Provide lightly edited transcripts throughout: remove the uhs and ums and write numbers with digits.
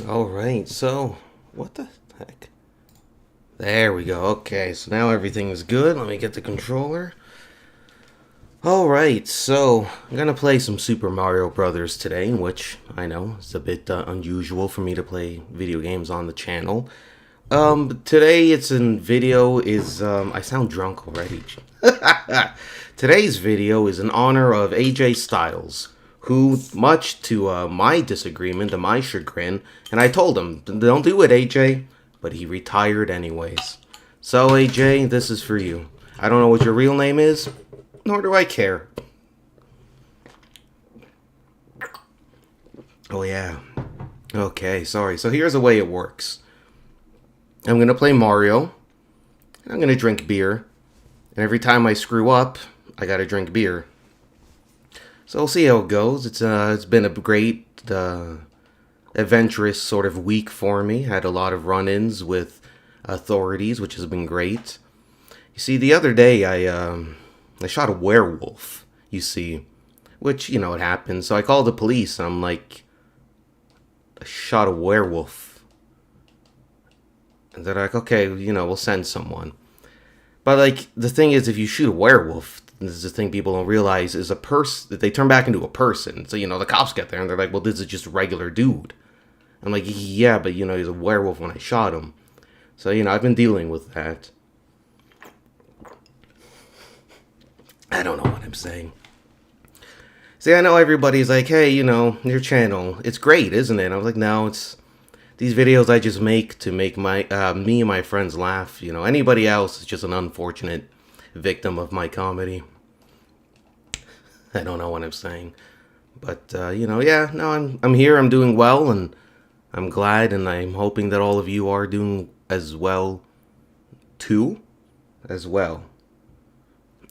Alright, so, what the heck? There we go. Okay, so now everything is good. Let me get the controller. Alright, so, I'm gonna play some Super Mario Brothers today, which I know is a bit unusual for me to play video games on the channel. But today it's in video is, I sound drunk already. Today's video is in honor of AJ Styles, who, much to my disagreement and my chagrin, and I told him, don't do it, AJ, but he retired anyways. So, AJ, this is for you. I don't know what your real name is, nor do I care. Oh, yeah. Okay, sorry. So here's the way it works. I'm going to play Mario. I'm going to drink beer. And every time I screw up, I got to drink beer. So we'll see how it goes. It's been a great, adventurous sort of week for me. Had a lot of run-ins with authorities, which has been great. You see, the other day I shot a werewolf. You see, which it happens. So I called the police, and I'm like, I shot a werewolf, and they're like, okay, we'll send someone. But like the thing is, if you shoot a werewolf, this is the thing people don't realize is a person that they turn back into a person. So the cops get there and they're like, well, this is just a regular dude. I'm like, yeah, but he's a werewolf when I shot him. So I've been dealing with that. I don't know what I'm saying. See, I know everybody's like, hey, your channel, it's great, isn't it? I was like, no, it's these videos I just make to make my me and my friends laugh. Anybody else is just an unfortunate victim of my comedy. I don't know what I'm saying, but yeah, no, I'm here. I'm doing well, and I'm glad, and I'm hoping that all of you are doing as well, too, as well.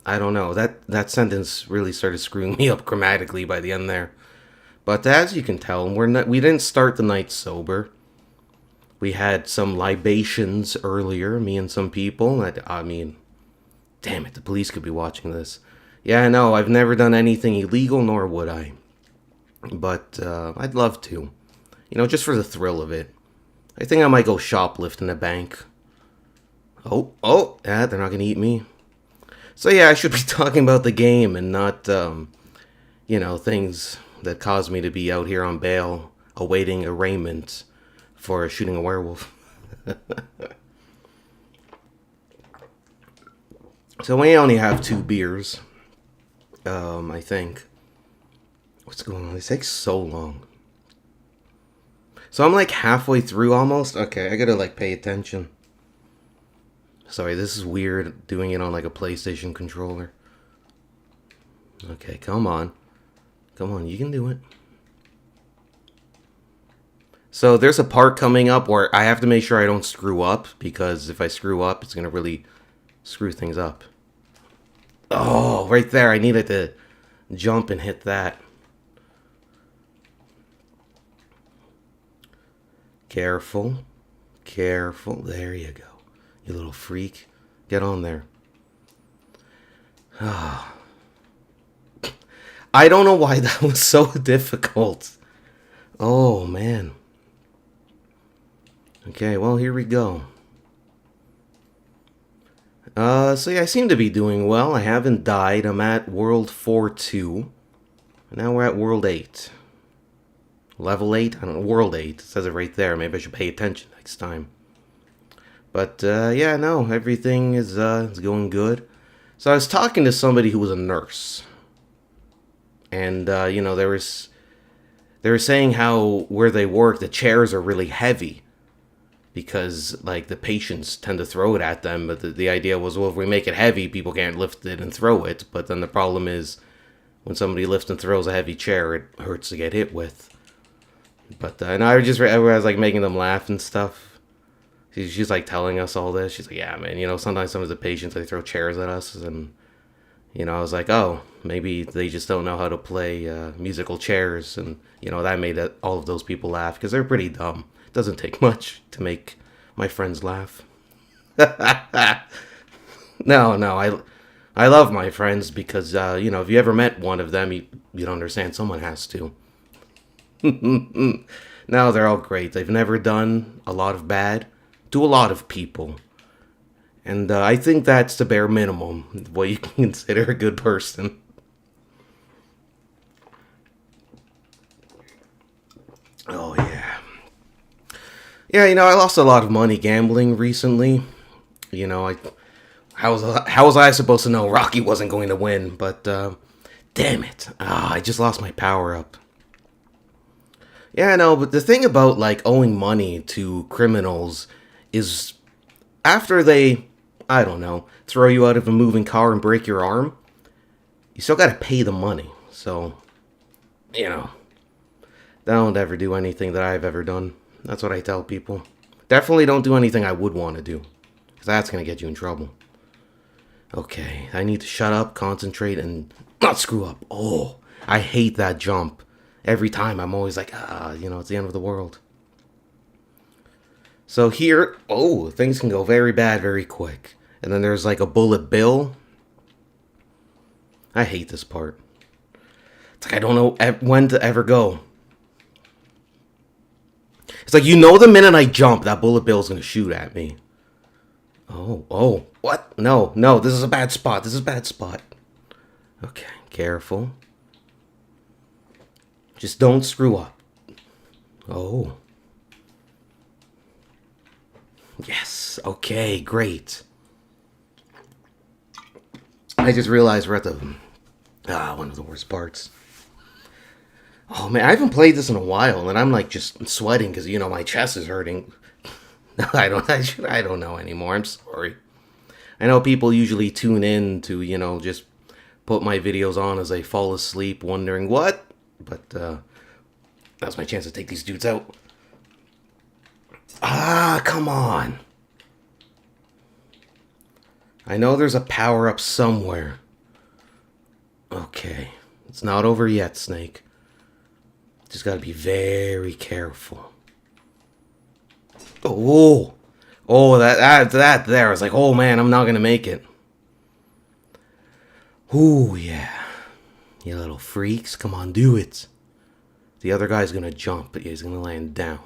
I don't know. That sentence really started screwing me up grammatically by the end there. But as you can tell, we didn't start the night sober. We had some libations earlier, me and some people. I mean, damn it, the police could be watching this. Yeah, I know, I've never done anything illegal, nor would I. But I'd love to. Just for the thrill of it. I think I might go shoplift in a bank. Oh, yeah, they're not gonna eat me. So yeah, I should be talking about the game and not, things that caused me to be out here on bail, awaiting arraignment for shooting a werewolf. So we only have 2 beers. I think. What's going on? This takes so long. So I'm like halfway through almost. Okay, I gotta pay attention. Sorry, this is weird doing it on a PlayStation controller. Okay, come on. Come on, you can do it. So there's a part coming up where I have to make sure I don't screw up, because if I screw up, it's going to really screw things up. Oh, right there. I needed to jump and hit that. Careful. Careful. There you go. You little freak. Get on there. I don't know why that was so difficult. Oh, man. Okay, well, here we go. So yeah, I seem to be doing well. I haven't died. I'm at World 4-2. Now we're at World 8. Level 8? I don't know. World 8. It says it right there. Maybe I should pay attention next time. But, yeah, no. Everything is going good. So I was talking to somebody who was a nurse. And, they were saying how where they work, the chairs are really heavy. Because, the patients tend to throw it at them. But the idea was, well, if we make it heavy, people can't lift it and throw it. But then the problem is, when somebody lifts and throws a heavy chair, it hurts to get hit with. But, and I was, making them laugh and stuff. She's, telling us all this. She's like, yeah, man, sometimes some of the patients, they throw chairs at us. And, I was like, oh, maybe they just don't know how to play musical chairs. And, that made all of those people laugh. Because they're pretty dumb. Doesn't take much to make my friends laugh. No, I love my friends because, if you ever met one of them, you'd understand someone has to. No, they're all great. They've never done a lot of bad to a lot of people. And I think that's the bare minimum, what you can consider a good person. Oh, yeah. Yeah, I lost a lot of money gambling recently. You know, I how was I supposed to know Rocky wasn't going to win? But damn it, I just lost my power up. Yeah, I know, but the thing about like owing money to criminals is after they, I don't know, throw you out of a moving car and break your arm, you still got to pay the money. So, you know, don't ever do anything that I've ever done. That's what I tell people. Definitely don't do anything I would want to do, because that's going to get you in trouble. Okay, I need to shut up, concentrate, and not screw up. Oh, I hate that jump. Every time I'm always like, it's the end of the world. So here, things can go very bad very quick. And then there's like a bullet bill. I hate this part. It's like I don't know when to ever go. It's like, the minute I jump, that bullet bill's gonna shoot at me. Oh, what? No, this is a bad spot. Okay, careful. Just don't screw up. Oh. Yes, okay, great. I just realized we're at the one of the worst parts. Oh man, I haven't played this in a while, and I'm like just sweating because my chest is hurting. No, I don't know anymore. I'm sorry. I know people usually tune in to just put my videos on as they fall asleep, wondering what. But that's my chance to take these dudes out. Come on. I know there's a power up somewhere. Okay, it's not over yet, Snake. Just gotta be very careful. That there. I was like, oh man, I'm not gonna make it. Ooh, yeah. You little freaks, come on, do it. The other guy's gonna jump, but he's gonna land down.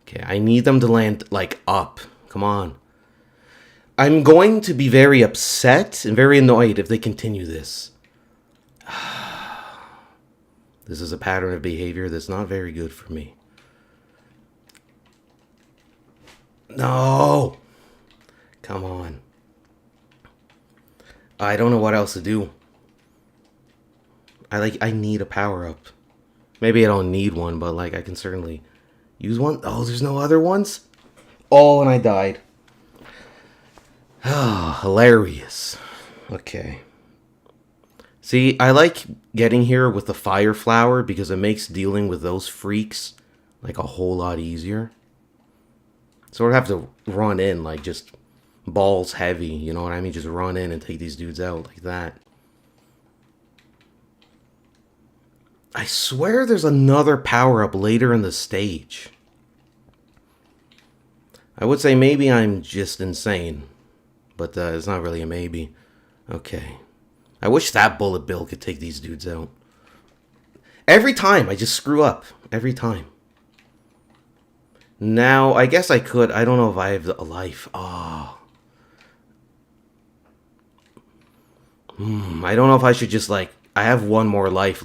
Okay, I need them to land, like, up. Come on. I'm going to be very upset and very annoyed if they continue this. This is a pattern of behavior that's not very good for me. No! Come on. I don't know what else to do. I need a power-up. Maybe I don't need one, but, I can certainly use one. Oh, there's no other ones? Oh, and I died. Oh, hilarious. Okay. See, I like getting here with the fire flower because it makes dealing with those freaks, a whole lot easier. So I'd have to run in, just balls heavy, you know what I mean? Just run in and take these dudes out like that. I swear there's another power-up later in the stage. I would say maybe I'm just insane, but it's not really a maybe. Okay. I wish that bullet bill could take these dudes out. Every time, I just screw up. Every time. Now, I guess I could. I don't know if I have a life. Oh. I don't know if I should just, I have one more life,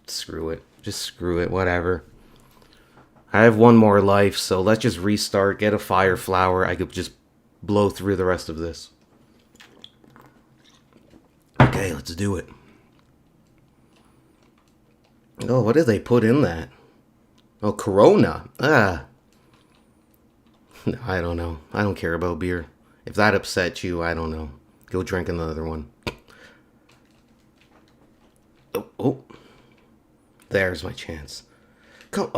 Screw it. Just screw it, whatever. I have one more life, so let's just restart, get a fire flower. I could just blow through the rest of this. Okay, let's do it. Oh, what did they put in that? Oh, Corona. No, I don't know. I don't care about beer. If that upsets you, I don't know. Go drink another one. Oh. There's my chance. Come.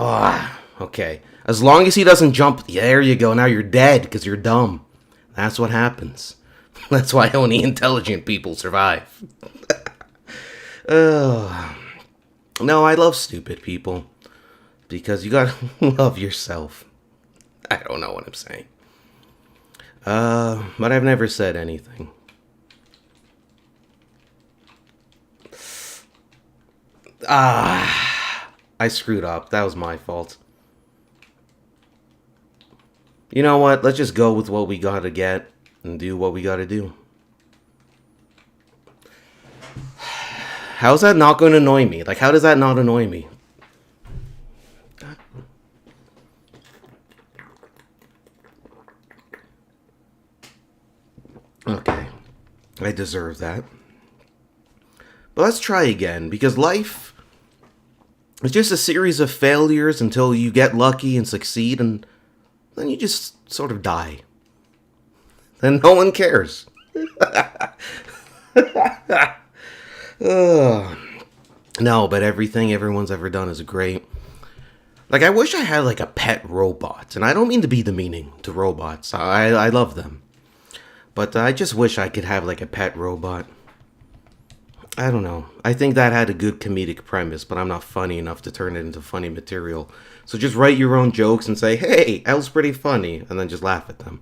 Okay. As long as he doesn't jump. There you go. Now you're dead because you're dumb. That's what happens. That's why only intelligent people survive. No, I love stupid people. Because you gotta love yourself. I don't know what I'm saying. But I've never said anything. I screwed up. That was my fault. You know what? Let's just go with what we gotta get and do what we gotta do. How's that not going to annoy me? Like, how does that not annoy me? Okay. I deserve that. But let's try again, because life is just a series of failures until you get lucky and succeed, and then you just sort of die. Then no one cares. No, but everything everyone's ever done is great. Like, I wish I had, like, a pet robot. And I don't mean to be demeaning to robots. I love them. But I just wish I could have, like, a pet robot. I don't know. I think that had a good comedic premise, but I'm not funny enough to turn it into funny material. So just write your own jokes and say, hey, Elle's pretty funny, and then just laugh at them.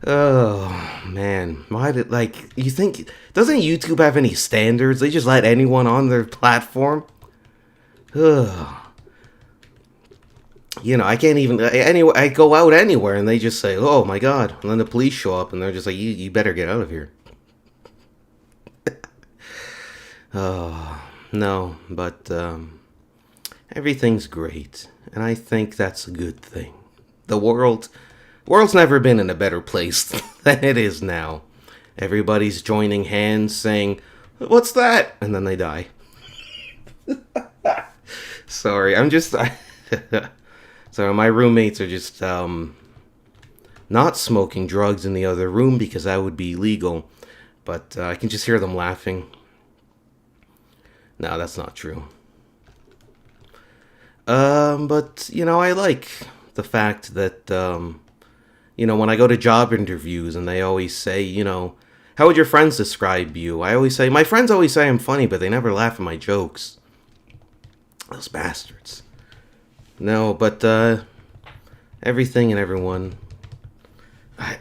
Oh, man. Why did, like, you think, doesn't YouTube have any standards? They just let anyone on their platform? Ugh. You know, I can't even, I go out anywhere and they just say, oh my god. And then the police show up and they're just like, you better get out of here. Oh, no, but everything's great. And I think that's a good thing. The world's never been in a better place than it is now. Everybody's joining hands saying, what's that? And then they die. Sorry, I'm just... So my roommates are just not smoking drugs in the other room because that would be illegal. But I can just hear them laughing. No, that's not true. But, you know, I like the fact that, you know, when I go to job interviews and they always say, you know, how would your friends describe you? I always say, my friends always say I'm funny, but they never laugh at my jokes. Those bastards. No, but everything and everyone.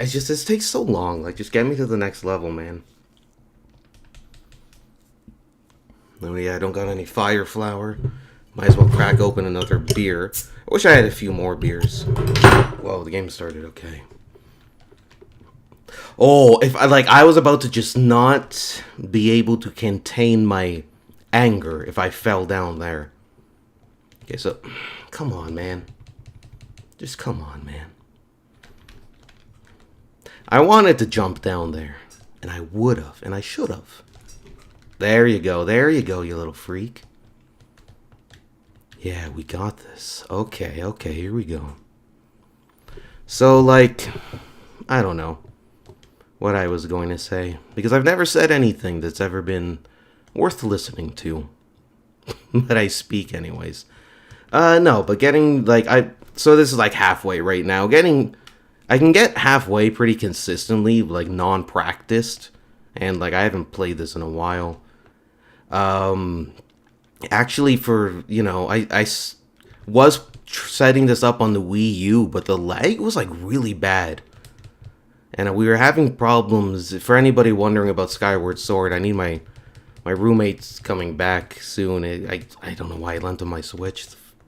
This takes so long. Like, just get me to the next level, man. Oh yeah, I don't got any fire flower. Might as well crack open another beer. I wish I had a few more beers. Whoa, the game started okay. Oh, if I was about to just not be able to contain my anger if I fell down there. Okay, so, come on, man. Just come on, man. I wanted to jump down there, and I would have, and I should have. There you go, you little freak. Yeah, we got this. Okay, here we go. So, like, I don't know what I was going to say, because I've never said anything that's ever been worth listening to. But I speak anyways. No, but getting, like, so this is, like, halfway right now. I can get halfway pretty consistently, like, non-practiced. And, like, I haven't played this in a while. Actually, for, you know, I was setting this up on the Wii U, but the lag was, like, really bad. And we were having problems. For anybody wondering about Skyward Sword, I need my roommate's coming back soon. I don't know why I lent him my Switch.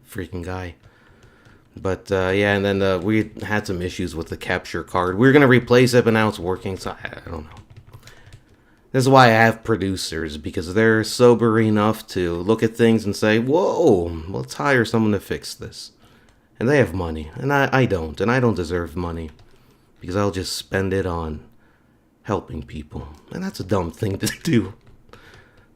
Freaking guy. But yeah, and then we had some issues with the capture card. We were gonna replace it, but now it's working, so I don't know. This is why I have producers, because they're sober enough to look at things and say, whoa, let's hire someone to fix this. And they have money, and I don't, and I don't deserve money, because I'll just spend it on helping people. And that's a dumb thing to do.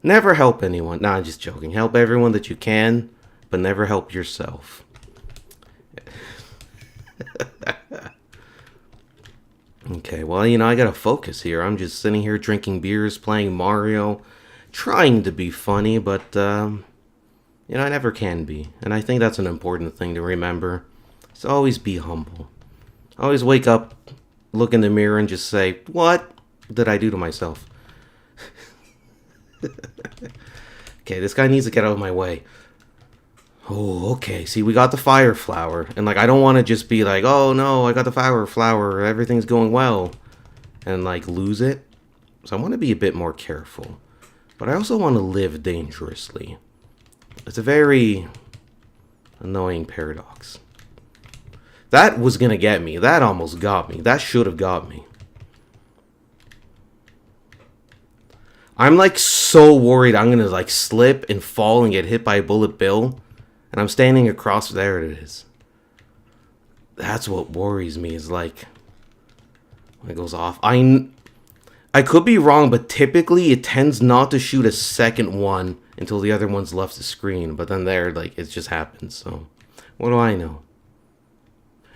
Never help anyone. Nah, I'm just joking. Help everyone that you can, but never help yourself. Okay, well, you know, I gotta focus here. I'm just sitting here drinking beers, playing Mario, trying to be funny, but, you know, I never can be. And I think that's an important thing to remember. So always be humble. Always wake up, look in the mirror, and just say, what did I do to myself? Okay, this guy needs to get out of my way. Oh, okay. See, we got the fire flower. And, like, I don't want to just be like, oh, no, I got the fire flower. Everything's going well. And, like, lose it. So I want to be a bit more careful. But I also want to live dangerously. It's a very annoying paradox. That was gonna get me. That almost got me. That should have got me. I'm like so worried I'm gonna like slip and fall and get hit by a bullet bill. And I'm standing across, there it is. That's what worries me, is like when it goes off. I could be wrong, but typically it tends not to shoot a second one until the other one's left the screen. But then there, like, it just happens. So, what do I know?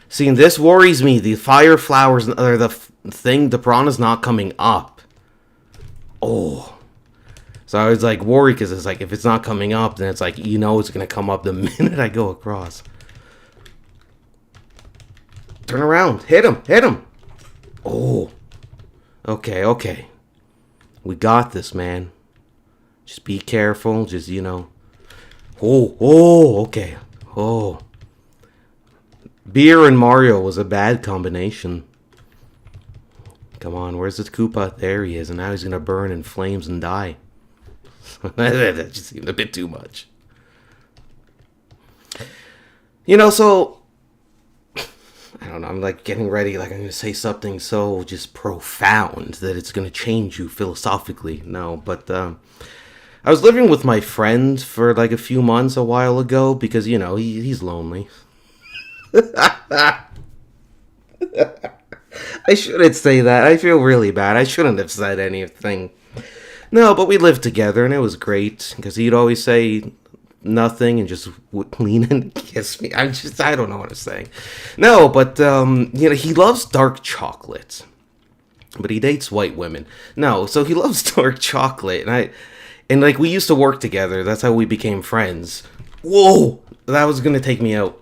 See, and this worries me. The fire flowers, or the thing, the piranha's not coming up. Oh. So I was like worried, because it's like, if it's not coming up, then it's like, you know it's going to come up the minute I go across. Turn around. Hit him. Hit him. Oh. Okay, okay. We got this, man. Just be careful. Just, you know. Oh, okay. Oh. Beer and Mario was a bad combination. Come on, where's this Koopa? There he is, and now he's gonna burn in flames and die. That just seemed a bit too much. You know, so I don't know, I'm like getting ready, like I'm gonna say something so just profound that it's gonna change you philosophically. No, but I was living with my friend for like a few months a while ago because, you know, he's lonely. I shouldn't say that. I feel really bad. I shouldn't have said anything. No, but we lived together and it was great because he'd always say nothing and just would lean in and kiss me. I don't know what I'm saying. No, but, you know, he loves dark chocolate, but he dates white women. No, so he loves dark chocolate, and like, we used to work together. That's how we became friends. Whoa, that was gonna take me out.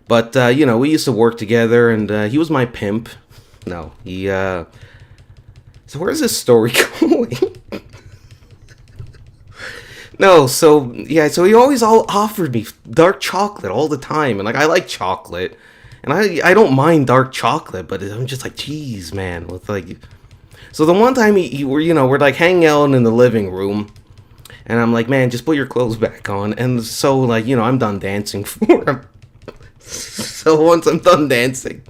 But, you know, we used to work together, and he was my pimp. No, he, so where's this story going? No, so, yeah, so he always offered me dark chocolate all the time, and, like, I like chocolate, and I don't mind dark chocolate, but I'm just like, geez, man, with, like, so the one time we're, like, hanging out in the living room, and I'm like, man, just put your clothes back on, and so, like, you know, I'm done dancing for him. So once I'm done dancing,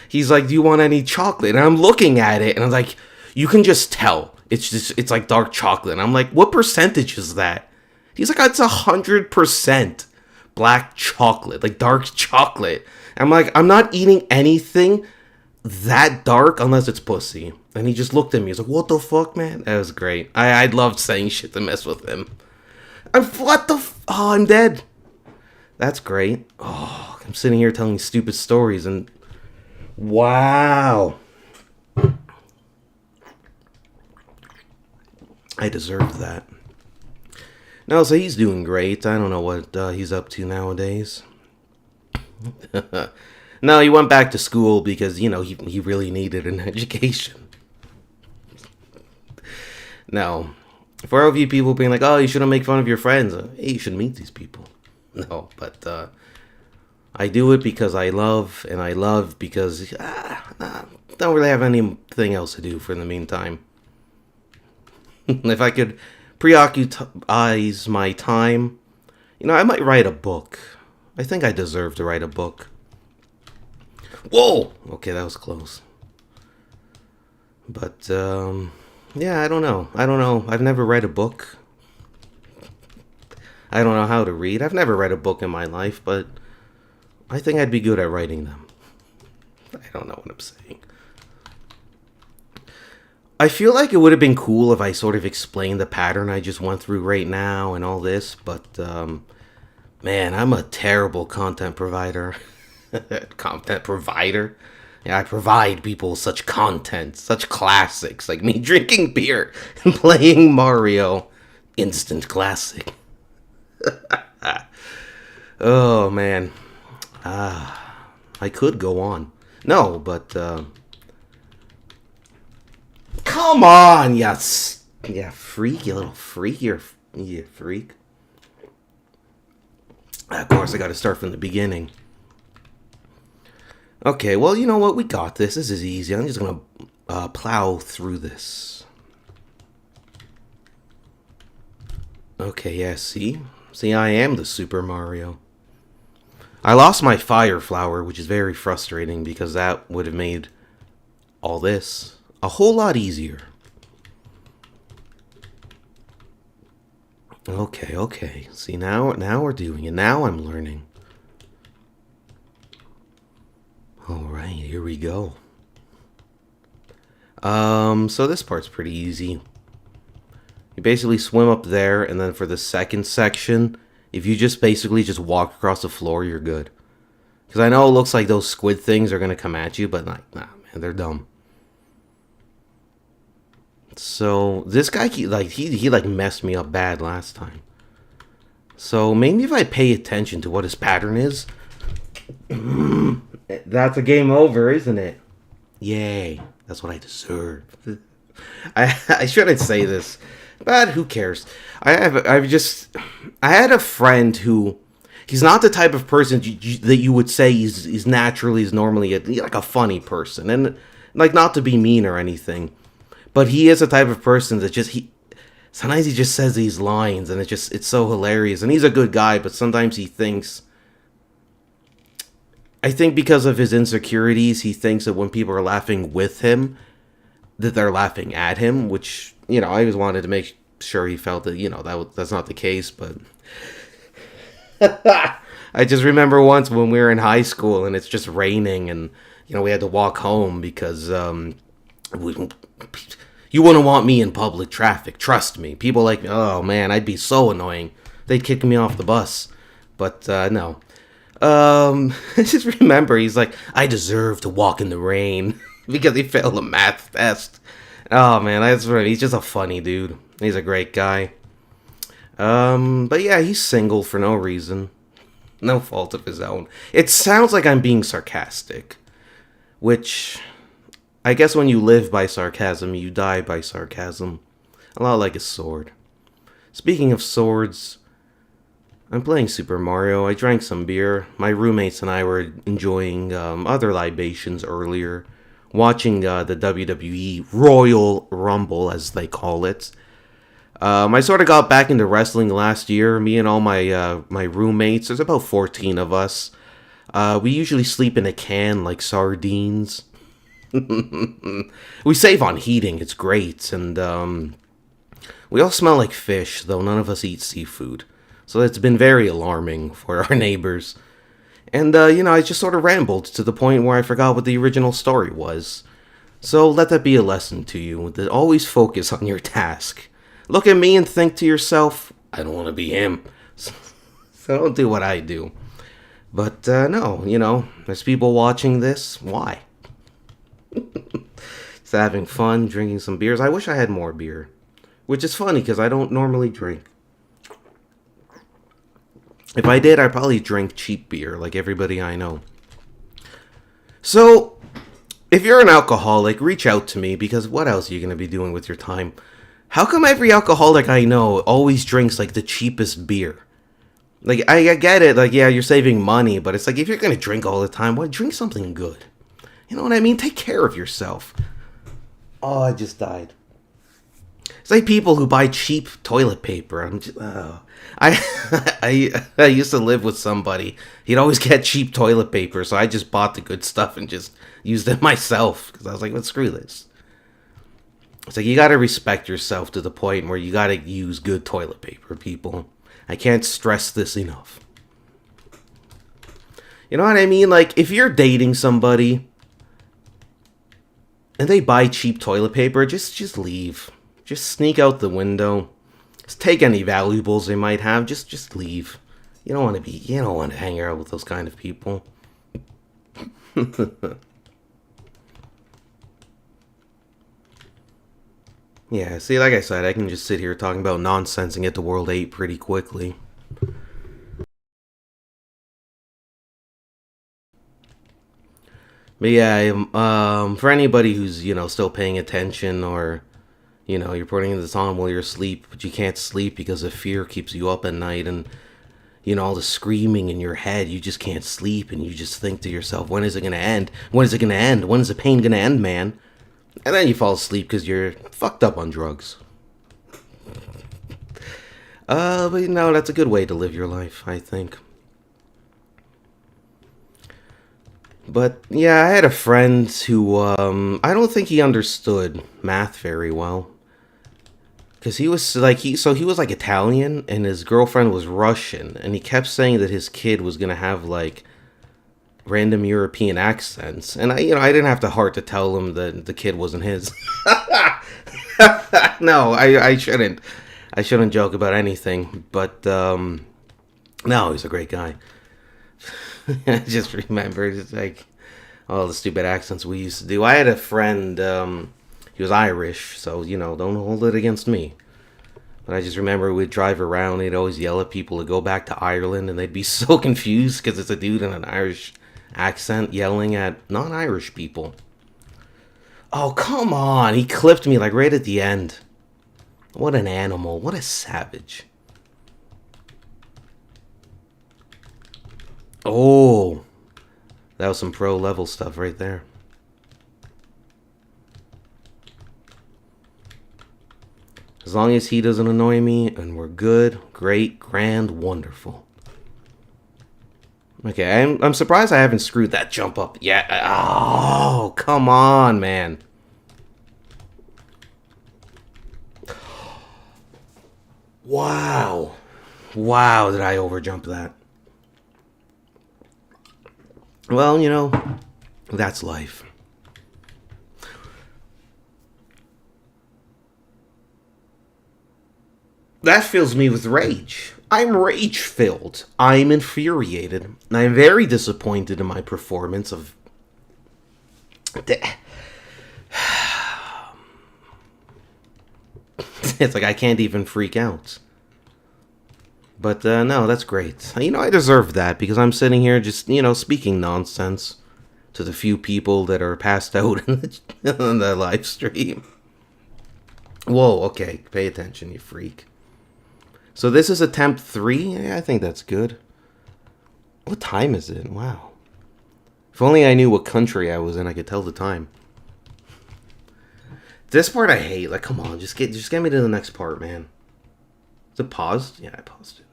he's like, do you want any chocolate? And I'm looking at it, and I'm like, you can just tell. It's like dark chocolate. And I'm like, what percentage is that? He's like, it's 100% black chocolate, like dark chocolate. I'm like, I'm not eating anything that dark unless it's pussy. And he just looked at me. He's like, what the fuck, man? That was great. I loved saying shit to mess with him. I'm dead. That's great. Oh, I'm sitting here telling stupid stories and wow. I deserved that. No, so he's doing great. I don't know what he's up to nowadays. No, he went back to school because, you know, he really needed an education. No. For all of you people being like, oh, you shouldn't make fun of your friends. Hey, you should meet these people. No, but I do it because I love, and I love because don't really have anything else to do for the meantime. If I could preoccupy my time, you know, I might write a book. I think I deserve to write a book. Whoa! Okay, that was close. But, yeah, I don't know. I've never read a book. I don't know how to read. I've never read a book in my life, but I think I'd be good at writing them. I don't know what I'm saying. I feel like it would have been cool if I sort of explained the pattern I just went through right now and all this, but, man, I'm a terrible content provider. Content provider? Yeah, I provide people such content, such classics, like me drinking beer and playing Mario. Instant classic. Oh, man. I could go on. No, but, come on, yes. Yeah, freak, you little freak. You freak. Of course, I gotta start from the beginning. Okay, well, you know what? We got this. This is easy. I'm just gonna plow through this. Okay, yeah, see? See, I am the Super Mario. I lost my fire flower, which is very frustrating because that would have made all this a whole lot easier. Okay, okay. See, now we're doing it. Now I'm learning. All right, here we go. So this part's pretty easy. You basically swim up there, and then for the second section, if you just basically just walk across the floor, you're good. Because I know it looks like those squid things are gonna come at you, but like, nah, man, they're dumb. So this guy, he like messed me up bad last time. So maybe if I pay attention to what his pattern is, that's a game over, isn't it? Yay, that's what I deserve. I shouldn't say this, but who cares? I had a friend who he's not the type of person that you would say he's naturally is normally like a funny person, and like not to be mean or anything, but he is a type of person that just he sometimes he just says these lines and it's so hilarious, and he's a good guy, but sometimes he thinks. I think because of his insecurities, he thinks that when people are laughing with him, that they're laughing at him, which, you know, I always wanted to make sure he felt that, you know, that's not the case, but I just remember once when we were in high school and it's just raining and, you know, we had to walk home because you wouldn't want me in public traffic, trust me. People like, oh man, I'd be so annoying. They'd kick me off the bus. But no. I just remember he's like, I deserve to walk in the rain because he failed a math test. Oh man, that's right. He's just a funny dude. He's a great guy. But yeah, he's single for no reason. No fault of his own. It sounds like I'm being sarcastic, which I guess when you live by sarcasm, you die by sarcasm. A lot like a sword. Speaking of swords, I'm playing Super Mario. I drank some beer. My roommates and I were enjoying other libations earlier, watching the WWE Royal Rumble, as they call it. I sort of got back into wrestling last year. Me and all my roommates. There's about 14 of us. We usually sleep in a can like sardines. We save on heating. It's great, and we all smell like fish, though none of us eat seafood. So it's been very alarming for our neighbors. And, you know, I just sort of rambled to the point where I forgot what the original story was. So let that be a lesson to you, that always focus on your task. Look at me and think to yourself, I don't want to be him. So don't do what I do. But, no, you know, there's people watching this. Why? Just having fun, drinking some beers. I wish I had more beer. Which is funny, because I don't normally drink. If I did, I'd probably drink cheap beer, like everybody I know. So, if you're an alcoholic, reach out to me, because what else are you going to be doing with your time? How come every alcoholic I know always drinks, like, the cheapest beer? Like, I get it, like, yeah, you're saving money, but it's like, if you're going to drink all the time, why drink something good? You know what I mean? Take care of yourself. Oh, I just died. It's like people who buy cheap toilet paper. I'm just, oh. I used to live with somebody. He'd always get cheap toilet paper, so I just bought the good stuff and just used it myself. Because I was like, well, screw this. It's like, you gotta respect yourself to the point where you gotta use good toilet paper, people. I can't stress this enough. You know what I mean? Like, if you're dating somebody and they buy cheap toilet paper, just leave. Just sneak out the window. Just take any valuables they might have. Just leave. You don't want to hang out with those kind of people. Yeah, see, like I said, I can just sit here talking about nonsense and get to World 8 pretty quickly. But yeah, for anybody who's, you know, still paying attention, or, you know, you're putting this on while you're asleep, but you can't sleep because of fear keeps you up at night, and, you know, all the screaming in your head, you just can't sleep, and you just think to yourself, when is it gonna end? When is it gonna end? When is the pain gonna end, man? And then you fall asleep because you're fucked up on drugs. But no, that's a good way to live your life, I think. But yeah, I had a friend who I don't think he understood math very well. Cause he was like he was like Italian and his girlfriend was Russian and he kept saying that his kid was gonna have like random European accents and I didn't have the heart to tell him that the kid wasn't his. No, I shouldn't joke about anything, but no, he's a great guy. I just remembered it's like all the stupid accents we used to do. I had a friend, he was Irish, so don't hold it against me. But I just remember we'd drive around, he'd always yell at people to go back to Ireland, and they'd be so confused because it's a dude in an Irish accent yelling at non-Irish people. Oh, come on, he clipped me like right at the end. What an animal, what a savage. Oh, that was some pro level stuff right there. As long as he doesn't annoy me and we're good, great, grand, wonderful. Okay, I'm surprised I haven't screwed that jump up yet. Oh, come on, man. Wow. Wow, did I overjump that? Well, that's life. That fills me with rage. I'm rage filled. I'm infuriated. I'm very disappointed in my performance of. It's like I can't even freak out. But no, that's great. I deserve that because I'm sitting here just, speaking nonsense to the few people that are passed out in the live stream. Whoa, okay, pay attention, you freak. So this is attempt 3? Yeah, I think that's good. What time is it? Wow. If only I knew what country I was in, I could tell the time. This part I hate. Like, come on, just get me to the next part, man. Is it paused? Yeah, I paused it.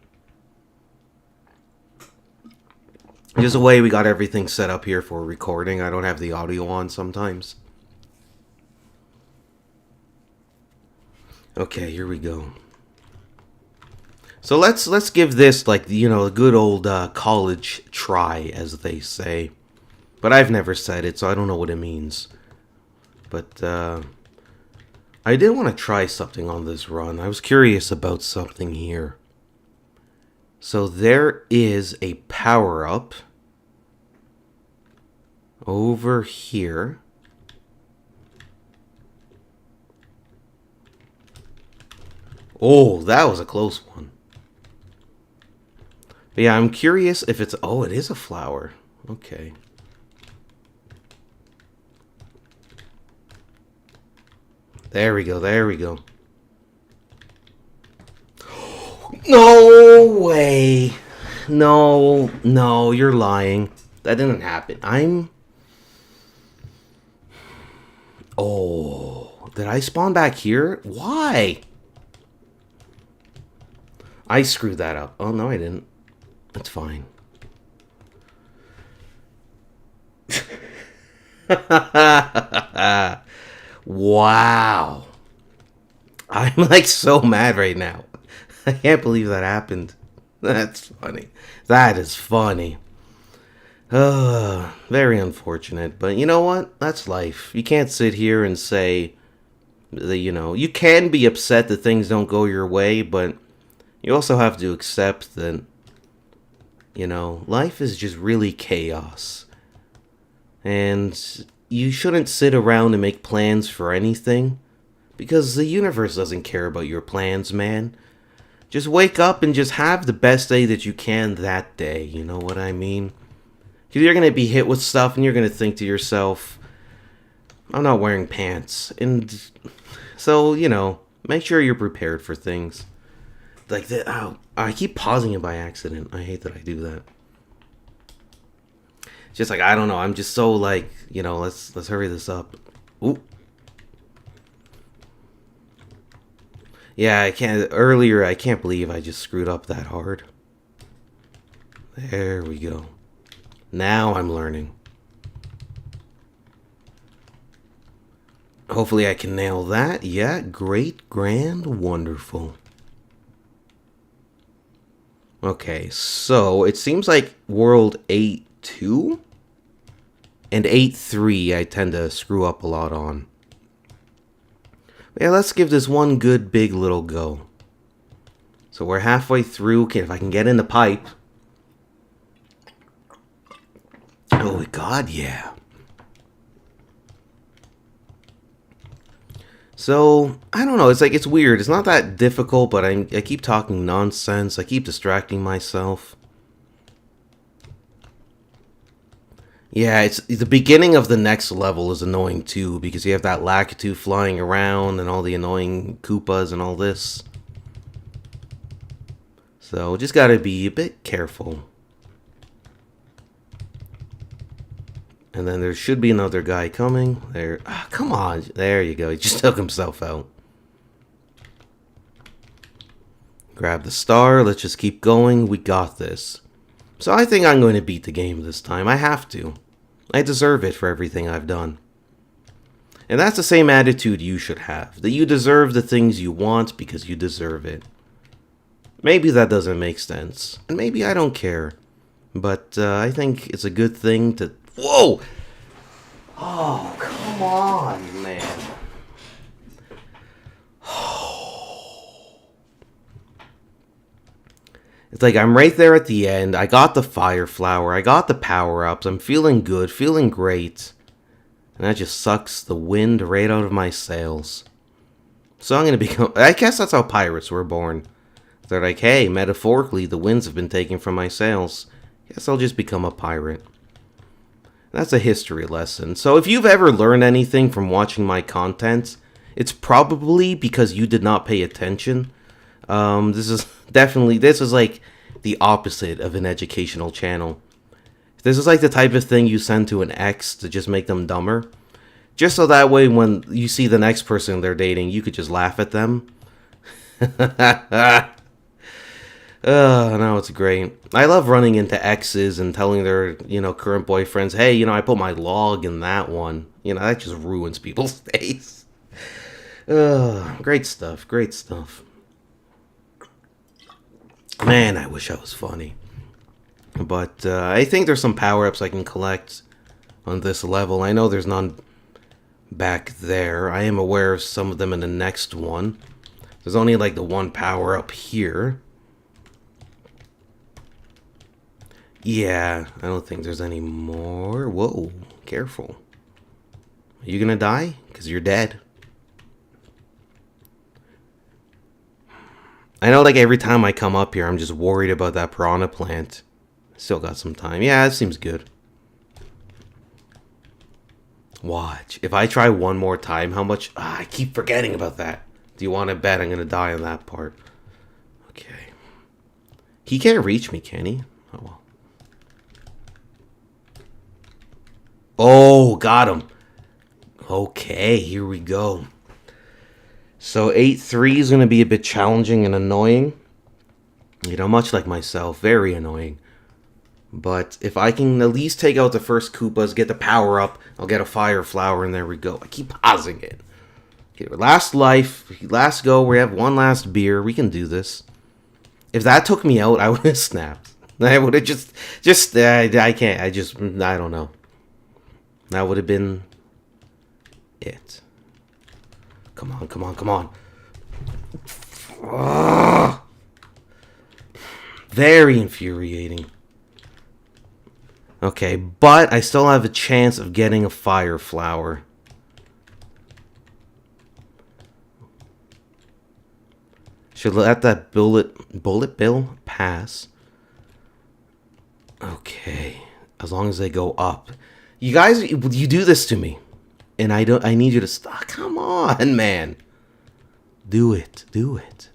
Just the way we got everything set up here for recording. I don't have the audio on sometimes. Okay, here we go. So let's give this like a good old college try, as they say. But I've never said it, so I don't know what it means. But I did want to try something on this run. I was curious about something here. So there is a power-up over here. Oh, that was a close one. But yeah, I'm curious if it's... Oh, it is a flower. Okay. There we go, there we go. No way. No, you're lying. That didn't happen. Oh, did I spawn back here? Why? I screwed that up. Oh, no, I didn't. That's fine. Wow. I'm like so mad right now. I can't believe that happened. That's funny. That is funny. Very unfortunate. But you know what? That's life. You can't sit here and say that, you can be upset that things don't go your way, but you also have to accept that, life is just really chaos. And you shouldn't sit around and make plans for anything, because the universe doesn't care about your plans, man. Just wake up and just have the best day that you can that day, you know what I mean? Because you're going to be hit with stuff and you're going to think to yourself, I'm not wearing pants. And so, make sure you're prepared for things. Like that. Oh, I keep pausing it by accident. I hate that I do that. Just like, I don't know. I'm just so like, let's hurry this up. Ooh. Yeah, I can't. Earlier, I can't believe I just screwed up that hard. There we go. Now I'm learning. Hopefully I can nail that. Yeah, great, grand, wonderful. Okay, so it seems like World 8-2 and 8-3 I tend to screw up a lot on. Yeah, let's give this one good big little go. So we're halfway through. Okay, if I can get in the pipe. Oh God, yeah. So, I don't know, it's like, it's weird. It's not that difficult, but I keep talking nonsense. I keep distracting myself. Yeah, it's the beginning of the next level is annoying too, because you have that Lakitu flying around and all the annoying Koopas and all this. So, just gotta be a bit careful. And then there should be another guy coming. There. Ah, come on. There you go. He just took himself out. Grab the star. Let's just keep going. We got this. So I think I'm going to beat the game this time. I have to. I deserve it for everything I've done. And that's the same attitude you should have. That you deserve the things you want because you deserve it. Maybe that doesn't make sense. And maybe I don't care. But I think it's a good thing to... Whoa! Oh, come on, man. It's like I'm right there at the end. I got the fire flower. I got the power-ups. I'm feeling good, feeling great. And that just sucks the wind right out of my sails. So I'm going to become... I guess that's how pirates were born. They're like, hey, metaphorically, the winds have been taken from my sails. Guess I'll just become a pirate. That's a history lesson. So if you've ever learned anything from watching my content, it's probably because you did not pay attention. This is like the opposite of an educational channel. This is like the type of thing you send to an ex to just make them dumber. Just so that way when you see the next person they're dating, you could just laugh at them. Oh, no, it's great. I love running into exes and telling their, current boyfriends, hey, I put my log in that one. That just ruins people's days. Great stuff, great stuff. Man, I wish I was funny. But I think there's some power-ups I can collect on this level. I know there's none back there. I am aware of some of them in the next one. There's only like the one power-up here. Yeah, I don't think there's any more. Whoa, careful. Are you gonna die? Because you're dead. I know, like, every time I come up here, I'm just worried about that piranha plant. Still got some time. Yeah, it seems good. Watch. If I try one more time, how much... I keep forgetting about that. Do you want to bet I'm gonna die on that part? Okay. He can't reach me, can he? Oh, well. Oh, got him. Okay, here we go. So 8-3 is going to be a bit challenging and annoying. Much like myself, very annoying. But if I can at least take out the first Koopas, get the power up, I'll get a fire flower, and there we go. I keep pausing it. Okay, last life, last go, we have one last beer. We can do this. If that took me out, I would have snapped. I would have I can't, I don't know. That would have been it. Come on, come on, come on. Ugh. Very infuriating. Okay, but I still have a chance of getting a fire flower. Should let that bullet bill pass. Okay, as long as they go up. You guys, you do this to me. And I need you to stop. Come on, man. Do it. Do it.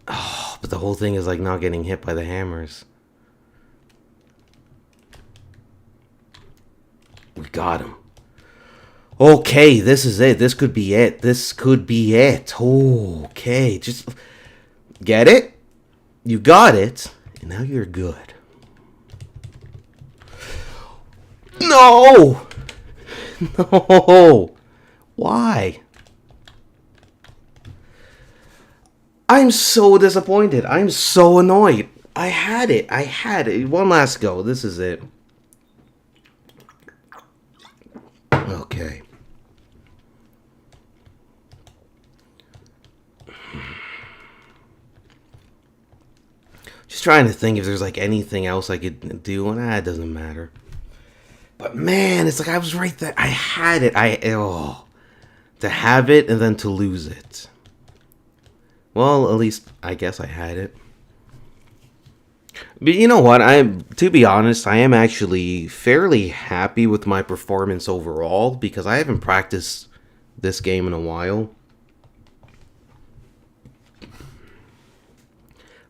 Oh, but the whole thing is like not getting hit by the hammers. We got him. Okay, this is it. This could be it. This could be it. Okay, just get it. You got it. And now you're good. No! No! Why? I'm so disappointed. I'm so annoyed. I had it. I had it. One last go. This is it. Okay. Just trying to think if there's like anything else I could do, and it doesn't matter. But man, it's like I was right there. I had it. To have it and then to lose it. Well, at least I guess I had it. But you know what? To be honest, I am actually fairly happy with my performance overall because I haven't practiced this game in a while.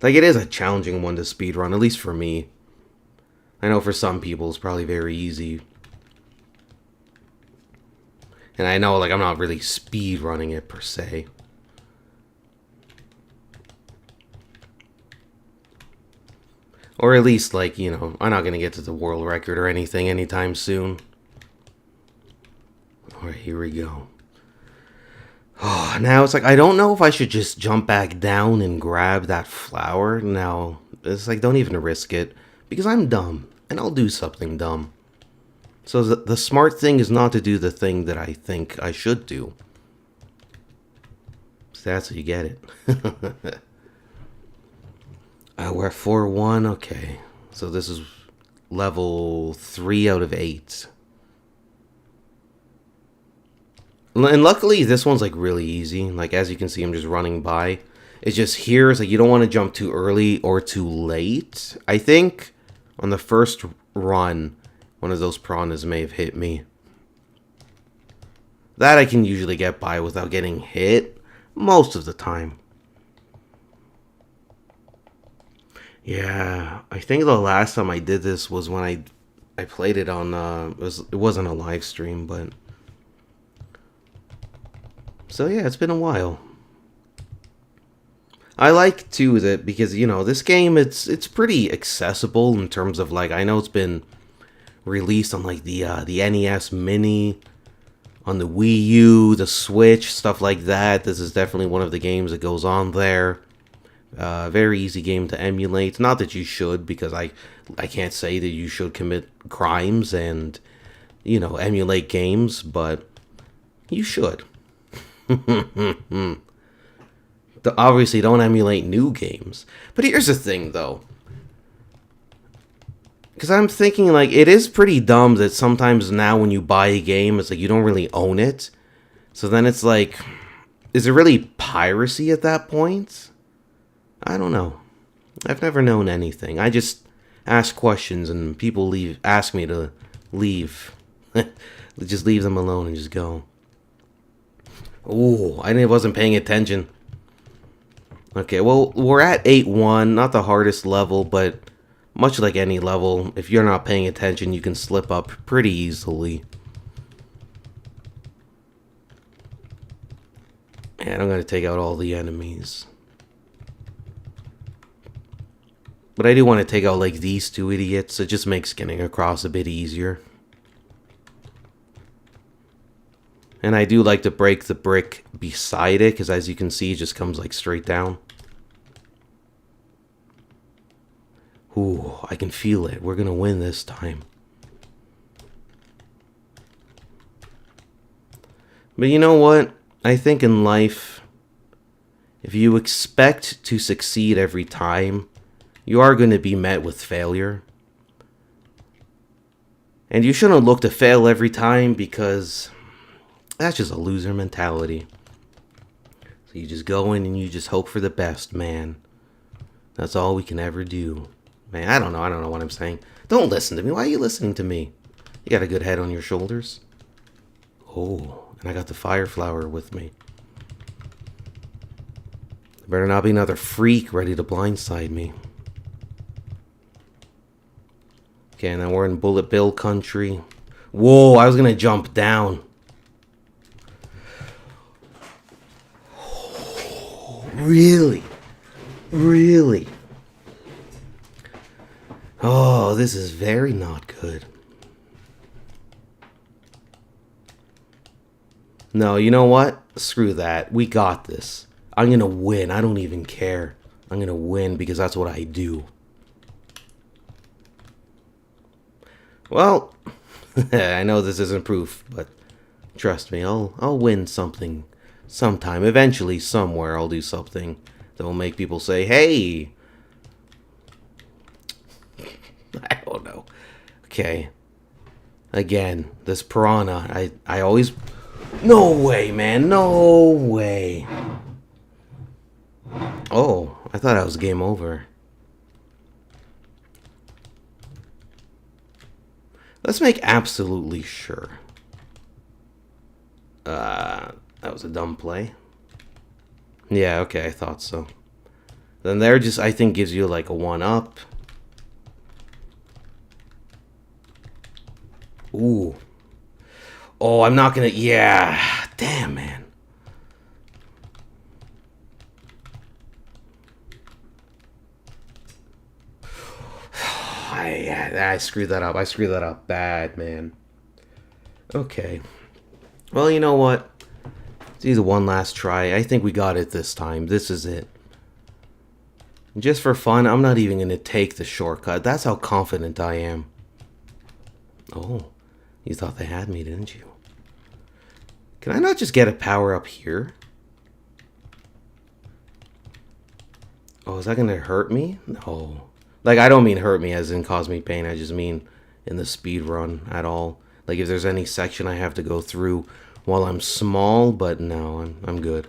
Like, it is a challenging one to speedrun, at least for me. I know for some people it's probably very easy. And I know, like, I'm not really speedrunning it per se. Or at least, like, you know, I'm not going to get to the world record or anything anytime soon. Alright, here we go. Oh, now it's like, I don't know if I should just jump back down and grab that flower. Now, it's like, don't even risk it. Because I'm dumb. And I'll do something dumb. So the smart thing is not to do the thing that I think I should do. So that's how you get it. We're at 4-1. Okay. So this is level 3 out of 8. And luckily, this one's like really easy. Like, as you can see, I'm just running by. It's just here, it's like you don't want to jump too early or too late. I think on the first run, one of those piranhas may have hit me. That I can usually get by without getting hit most of the time. Yeah, I think the last time I did this was when I played it on, it wasn't a live stream, but... So yeah, it's been a while. I like too that because you know this game it's pretty accessible in terms of like I know it's been released on like the NES Mini, on the Wii U, the Switch, stuff like that. This is definitely one of the games that goes on there. Very easy game to emulate. Not that you should, because I can't say that you should commit crimes and you know emulate games, but you should. Obviously, don't emulate new games. But here's the thing, though. Because I'm thinking, like, it is pretty dumb that sometimes now when you buy a game, it's like you don't really own it. So then it's like, is it really piracy at that point? I don't know. I've never known anything. I just ask questions and people ask me to leave. Just leave them alone and just go. Ooh, I wasn't paying attention. Okay, well, we're at 8-1, not the hardest level, but much like any level, if you're not paying attention, you can slip up pretty easily. And I'm going to take out all the enemies. But I do want to take out, like, these two idiots. It just makes getting across a bit easier. And I do like to break the brick beside it, because as you can see, it just comes, like, straight down. Ooh, I can feel it. We're going to win this time. But you know what? I think in life, if you expect to succeed every time, you are going to be met with failure. And you shouldn't look to fail every time because that's just a loser mentality. So you just go in and you just hope for the best, man. That's all we can ever do. Man, I don't know what I'm saying. Don't listen to me. Why are you listening to me? You got a good head on your shoulders. Oh, and I got the fire flower with me. There better not be another freak ready to blindside me. Okay, now we're in Bullet Bill country. Whoa, I was gonna jump down. Really? Really? Oh, this is very not good. No, you know what? Screw that. We got this. I'm gonna win. I don't even care. I'm gonna win because that's what I do. Well, I know this isn't proof, but trust me, I'll win something sometime. Eventually, somewhere, I'll do something that will make people say, "Hey." I don't know. Okay. Again, this piranha. I always. No way, man. No way. Oh, I thought that was game over. Let's make absolutely sure. That was a dumb play. Yeah, okay, I thought so. Then there just, I think, gives you like a 1-up. Ooh. Oh, I'm not gonna, yeah. Damn, man. I screwed that up. I screwed that up bad, man. Okay. Well, you know what? Let's do the one last try. I think we got it this time. This is it. Just for fun, I'm not even going to take the shortcut. That's how confident I am. Oh, you thought they had me, didn't you? Can I not just get a power up here? Oh, is that going to hurt me? No. Like, I don't mean hurt me as in cause me pain. I just mean in the speed run at all. Like, if there's any section I have to go through while I'm small, but no, I'm good.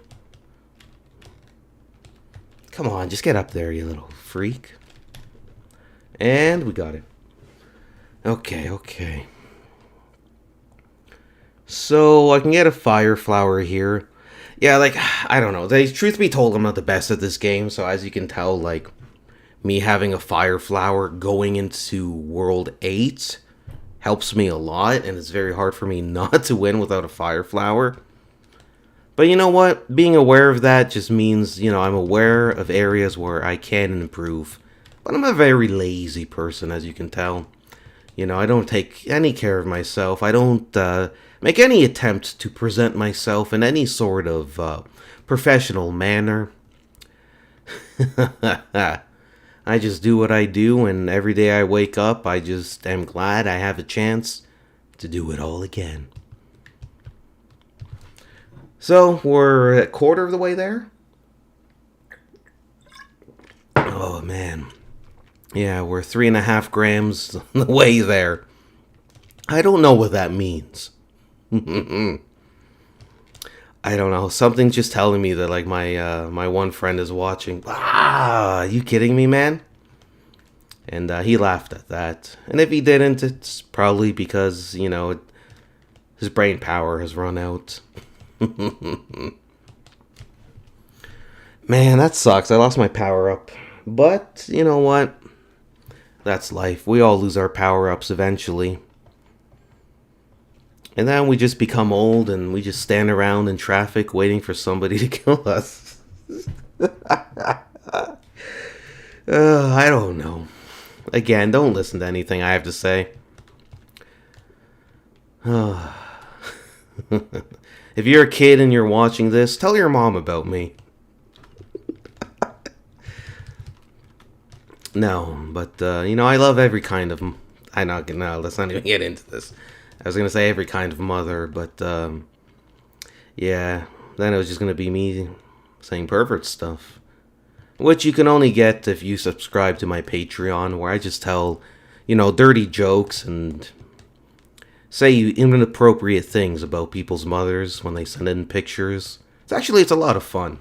Come on, just get up there, you little freak. And we got it. Okay, okay. So, I can get a fire flower here. Yeah, like, I don't know. Truth be told, I'm not the best at this game, so as you can tell, like, me having a fire flower going into World 8 helps me a lot, and it's very hard for me not to win without a fire flower. But you know what? Being aware of that just means, you know, I'm aware of areas where I can improve. But I'm a very lazy person, as you can tell. You know, I don't take any care of myself. I don't make any attempt to present myself in any sort of professional manner. I just do what I do, and every day I wake up, I just am glad I have a chance to do it all again. So, we're a quarter of the way there? Oh, man. Yeah, we're 3.5 grams on the way there. I don't know what that means. I don't know. Something's just telling me that, like, my one friend is watching. Ah, are you kidding me, man? And he laughed at that. And if he didn't, it's probably because, you know, his brain power has run out. Man, that sucks. I lost my power up. But, you know what? That's life. We all lose our power-ups eventually. And then we just become old and we just stand around in traffic waiting for somebody to kill us. I don't know. Again, don't listen to anything I have to say. If you're a kid and you're watching this, tell your mom about me. No, but, you know, I love every kind of... No, let's not even get into this. I was going to say every kind of mother, but, yeah. Then it was just going to be me saying pervert stuff. Which you can only get if you subscribe to my Patreon, where I just tell, you know, dirty jokes and say inappropriate things about people's mothers when they send in pictures. It's a lot of fun.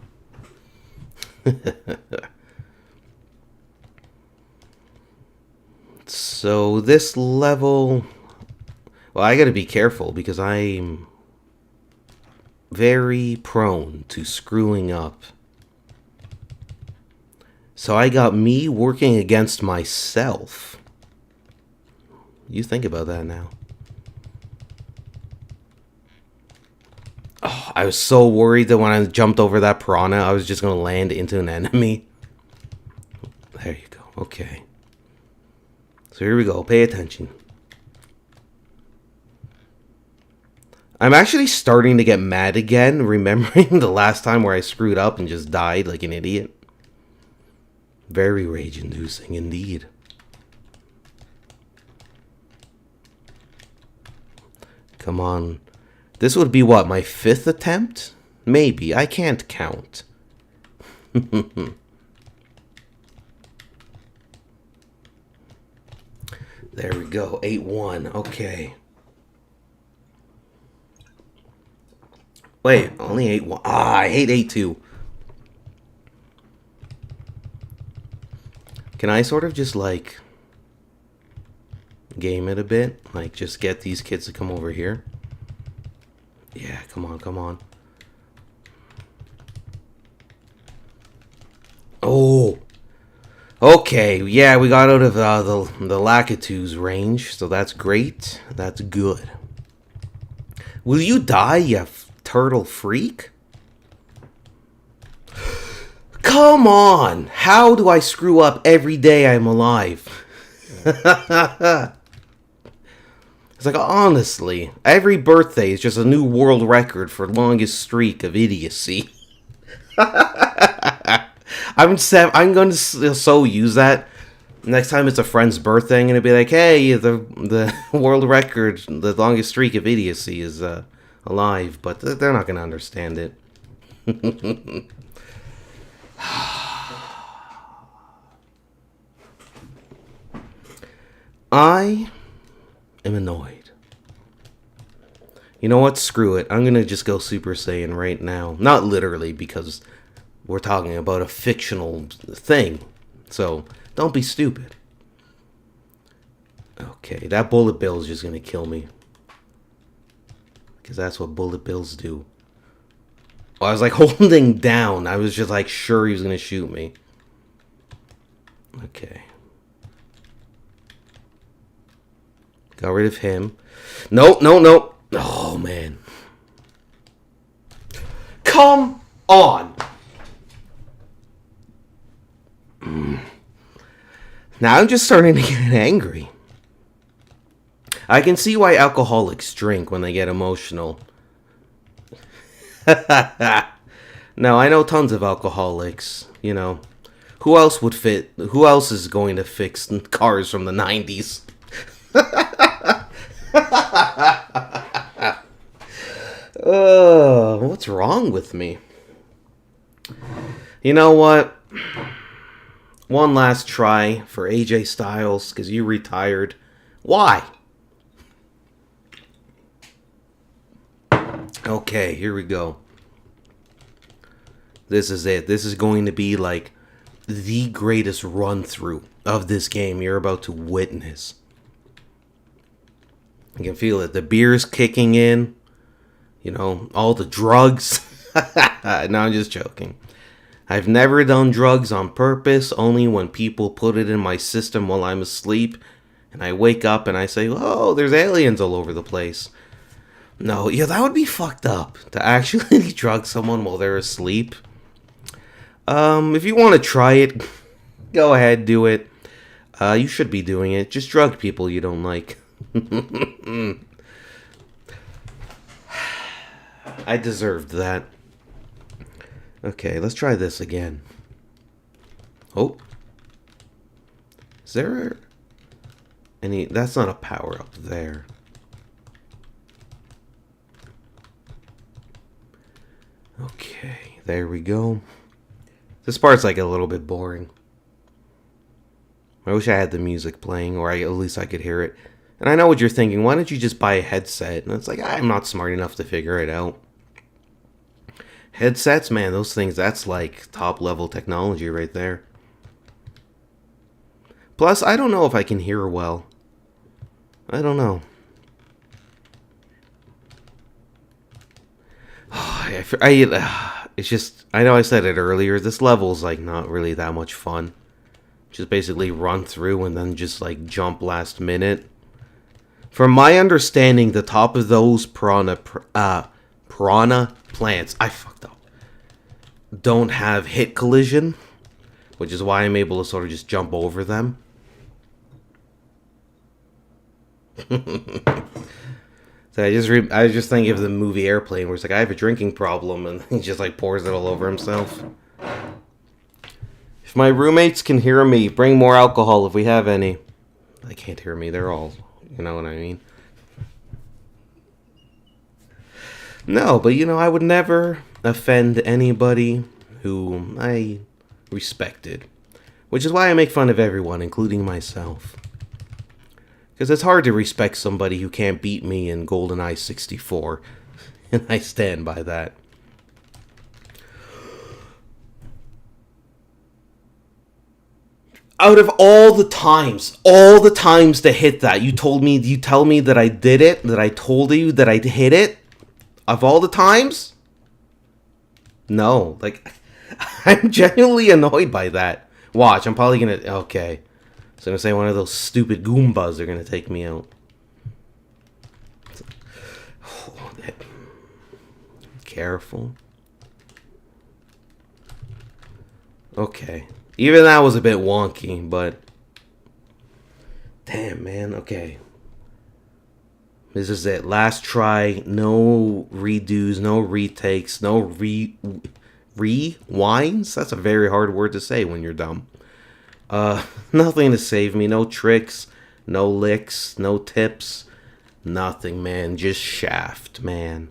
So this level, well, I gotta be careful because I'm very prone to screwing up. So I got me working against myself. You think about that now. Oh, I was so worried that when I jumped over that piranha, I was just going to land into an enemy. There you go. Okay. So here we go. Pay attention. I'm actually starting to get mad again, remembering the last time where I screwed up and just died like an idiot. Very rage-inducing indeed. Come on. This would be what, my 5th attempt? Maybe. I can't count. There we go. 8-1. Okay. Wait, only 8-1. Ah, I hate 8-2. Can I sort of just, like, game it a bit? Like, just get these kids to come over here? Yeah, come on, come on. Oh! Okay, yeah, we got out of the Lakitus range, so that's great. That's good. Will you die, you turtle freak? Come on! How do I screw up every day I'm alive? It's like, honestly, every birthday is just a new world record for longest streak of idiocy. I'm going to so use that. Next time it's a friend's birthday, I'm going to be like, hey, the world record, the longest streak of idiocy is alive. But they're not going to understand it. I am annoyed. You know what? Screw it. I'm going to just go Super Saiyan right now. Not literally, because we're talking about a fictional thing. So, don't be stupid. Okay, that bullet bill is just going to kill me. Because that's what bullet bills do. I was like holding down. I was just like sure he was going to shoot me. Okay. Got rid of him. No, no, no. Oh, man. Come on. Now I'm just starting to get angry. I can see why alcoholics drink when they get emotional. No, I know tons of alcoholics, you know. Who else would fit? Who else is going to fix cars from the 90s? What's wrong with me? You know what? One last try for AJ Styles, because you retired. Why? Okay, here we go. This is it. This is going to be like the greatest run-through of this game you're about to witness. I can feel it. The beer's kicking in. You know, all the drugs. No, I'm just joking. I've never done drugs on purpose, only when people put it in my system while I'm asleep. And I wake up and I say, oh, there's aliens all over the place. No, yeah, that would be fucked up. To actually drug someone while they're asleep. If you want to try it, go ahead, do it. You should be doing it. Just drug people you don't like. I deserved that. Okay, let's try this again. Oh. Is there any... That's not a power up there. Okay, there we go. This part's like a little bit boring. I wish I had the music playing, or at least I could hear it. And I know what you're thinking. Why don't you just buy a headset? And it's like, I'm not smart enough to figure it out. Headsets, man, those things, that's like top-level technology right there. Plus, I don't know if I can hear well. I don't know. It's just, I know I said it earlier, this level's like not really that much fun. Just basically run through and then just like jump last minute. From my understanding, the top of those piranha Piranha plants, I fucked up, don't have hit collision, which is why I'm able to sort of just jump over them. So I was just thinking of the movie Airplane, where it's like, I have a drinking problem, and he just like pours it all over himself. If my roommates can hear me, bring more alcohol if we have any. They can't hear me. They're all, you know what I mean? No, but I would never offend anybody who I respected. Which is why I make fun of everyone, including myself. Because it's hard to respect somebody who can't beat me in GoldenEye 64. And I stand by that. Out of all the times to hit that, you tell me that I did it, that I told you that I hit it? Of all the times? No. Like, I'm genuinely annoyed by that. Watch, I'm probably gonna... Okay. So I'm gonna say one of those stupid Goombas are gonna take me out. Careful. Okay. Even that was a bit wonky, but... Damn, man. Okay. This is it. Last try. No redos, no retakes, no rewinds? That's a very hard word to say when you're dumb. Nothing to save me. No tricks, no licks, no tips. Nothing, man. Just shaft, man.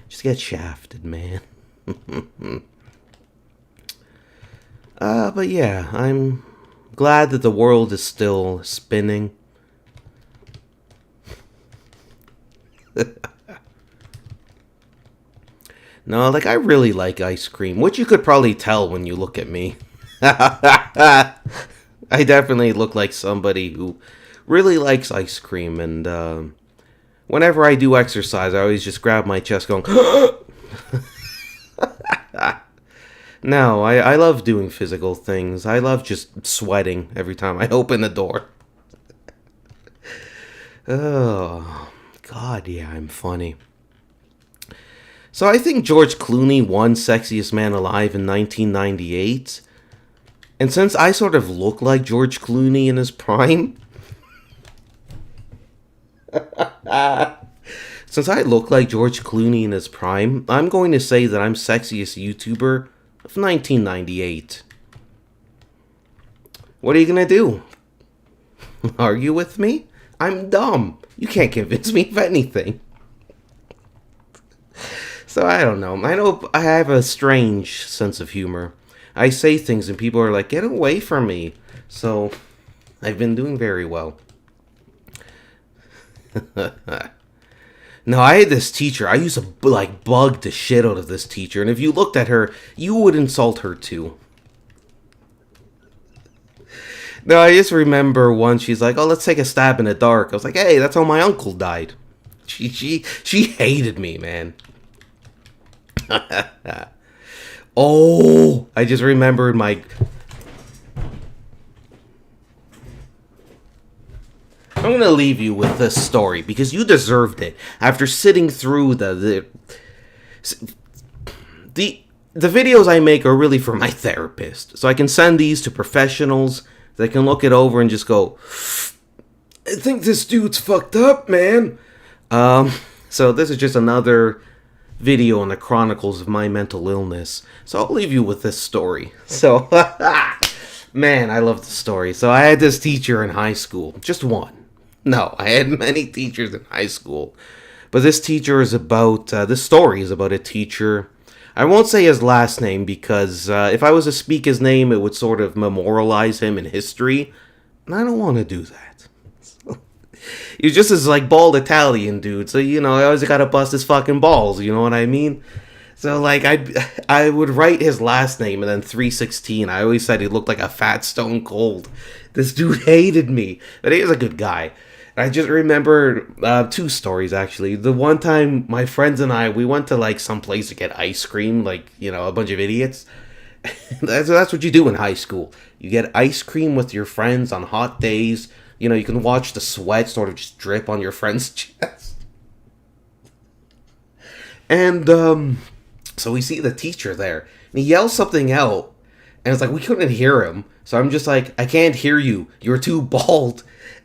Just get shafted, man. But yeah, I'm glad that the world is still spinning. No, like, I really like ice cream, which you could probably tell when you look at me. I definitely look like somebody who really likes ice cream, and whenever I do exercise, I always just grab my chest going, No, I love doing physical things. I love just sweating every time I open the door. Oh, God, yeah, I'm funny. So I think George Clooney won Sexiest Man Alive in 1998. And since I sort of look like George Clooney in his prime... Since I look like George Clooney in his prime, I'm going to say that I'm Sexiest YouTuber of 1998. What are you gonna do? Argue with me? I'm dumb. You can't convince me of anything. So I don't know. I know I have a strange sense of humor. I say things and people are like, get away from me. So I've been doing very well. No, I had this teacher. I used to bug the shit out of this teacher. And if you looked at her, you would insult her too. No, I just remember once she's like, oh, let's take a stab in the dark. I was like, hey, that's how my uncle died. She hated me, man. Oh, I just remembered my... I'm going to leave you with this story because you deserved it. After sitting through the videos I make are really for my therapist. So I can send these to professionals that can look it over and just go, I think this dude's fucked up, man. So this is just another video on the chronicles of my mental illness. So I'll leave you with this story. So, man, I love the story. So I had this teacher in high school. Just one. No, I had many teachers in high school. But this teacher is about, this story is about a teacher. I won't say his last name because if I was to speak his name, it would sort of memorialize him in history. And I don't want to do that. He's just this, bald Italian dude. So, I always gotta bust his fucking balls. You know what I mean? So, I would write his last name and then 316. I always said he looked like a fat Stone Cold. This dude hated me. But he was a good guy. I just remember two stories, actually. The one time my friends and I, we went to, some place to get ice cream, a bunch of idiots. That's what you do in high school. You get ice cream with your friends on hot days. You can watch the sweat sort of just drip on your friend's chest. And so we see the teacher there, and he yells something out, and it's like we couldn't hear him. So I'm just like, I can't hear you. You're too bald.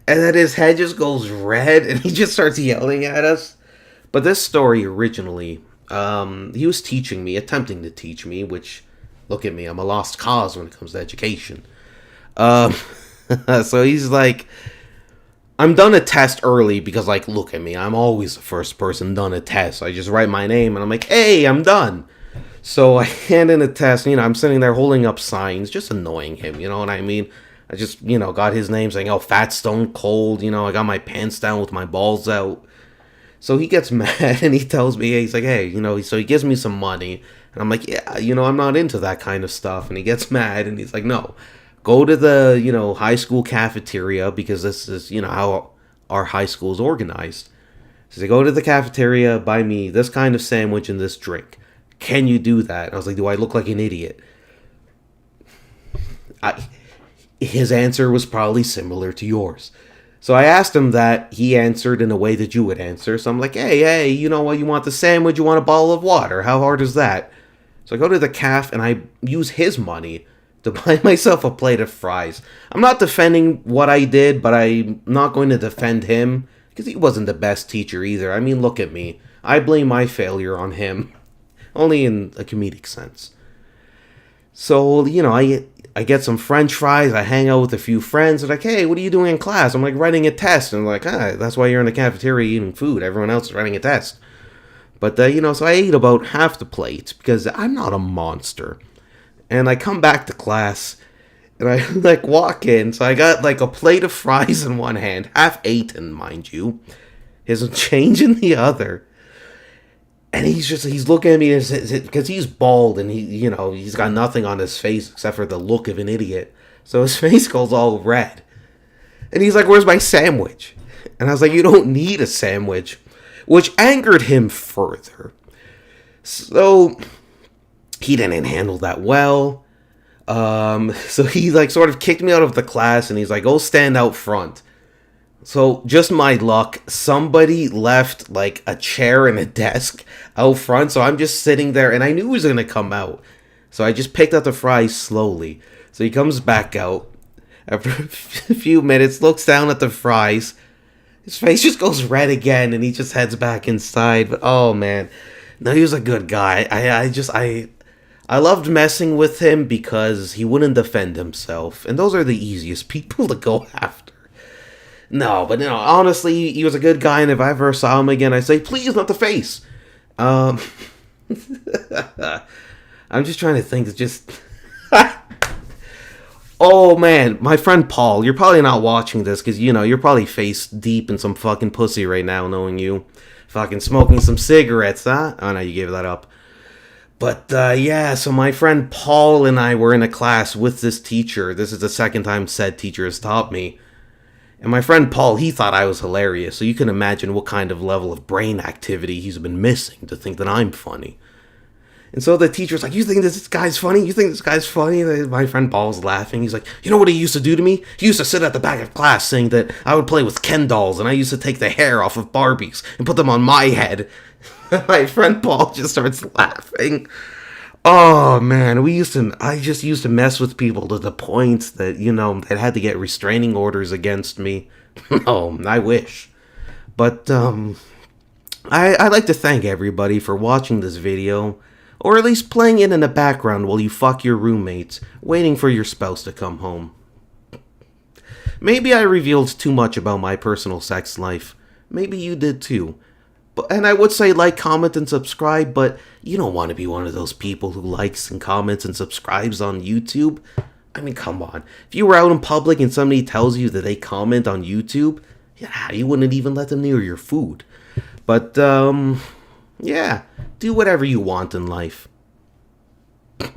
And then his head just goes red, and he just starts yelling at us. But this story originally, he was teaching me, attempting to teach me, which, look at me, I'm a lost cause when it comes to education. So he's like, I'm done a test early because, like, look at me, I'm always the first person done a test. I just write my name, and I'm like, hey, I'm done. So I hand in a test, I'm sitting there holding up signs, just annoying him, you know what I mean? I just, got his name saying, oh, Fat Stone Cold, I got my pants down with my balls out. So he gets mad and he tells me, he's like, hey, so he gives me some money. And I'm like, yeah, I'm not into that kind of stuff. And he gets mad and he's like, no, go to the, high school cafeteria because this is, how our high school is organized. So go to the cafeteria, buy me this kind of sandwich and this drink. Can you do that? And I was like, do I look like an idiot? His answer was probably similar to yours. So I asked him that. He answered in a way that you would answer. So I'm like, hey, you know what? You want the sandwich? You want a bottle of water? How hard is that? So I go to the caf and I use his money to buy myself a plate of fries. I'm not defending what I did, but I'm not going to defend him because he wasn't the best teacher either. I mean, look at me. I blame my failure on him. Only in a comedic sense. So, I get some french fries, I hang out with a few friends, they're like, hey, what are you doing in class? I'm like, writing a test. And I'm like, that's why you're in the cafeteria eating food. Everyone else is writing a test. But, so I ate about half the plate because I'm not a monster. And I come back to class and I, walk in. So I got, a plate of fries in one hand, half eaten, mind you. His change in the other. And he's looking at me because he's bald and he's got nothing on his face except for the look of an idiot. So his face goes all red. And he's like, where's my sandwich? And I was like, you don't need a sandwich, which angered him further. So he didn't handle that well. So he sort of kicked me out of the class and he's like, go stand out front. So, just my luck, somebody left, a chair and a desk out front, so I'm just sitting there, and I knew he was going to come out. So I just picked up the fries slowly. So he comes back out after a few minutes, looks down at the fries, his face just goes red again, and he just heads back inside. But, oh, man. No, he was a good guy. I loved messing with him because he wouldn't defend himself, and those are the easiest people to go after. No, but honestly, he was a good guy, and if I ever saw him again, I'd say, please, not the face. I'm just trying to think, it's just... Oh, man, my friend Paul, you're probably not watching this, because, you're probably face deep in some fucking pussy right now, knowing you. Fucking smoking some cigarettes, huh? Oh, no, you gave that up. But, yeah, so my friend Paul and I were in a class with this teacher. This is the second time said teacher has taught me. And my friend Paul, he thought I was hilarious, so you can imagine what kind of level of brain activity he's been missing to think that I'm funny. And so the teacher's like, you think this guy's funny? You think this guy's funny? And my friend Paul's laughing. He's like, you know what he used to do to me? He used to sit at the back of class saying that I would play with Ken dolls, and I used to take the hair off of Barbies and put them on my head. My friend Paul just starts laughing. Oh, man, I just used to mess with people to the point that, they had to get restraining orders against me. Oh, I wish. But, I'd like to thank everybody for watching this video, or at least playing it in the background while you fuck your roommates, waiting for your spouse to come home. Maybe I revealed too much about my personal sex life. Maybe you did too. And I would say like, comment, and subscribe, but you don't want to be one of those people who likes and comments and subscribes on YouTube. I mean, come on. If you were out in public and somebody tells you that they comment on YouTube, yeah, you wouldn't even let them near your food. But, yeah, do whatever you want in life. Die.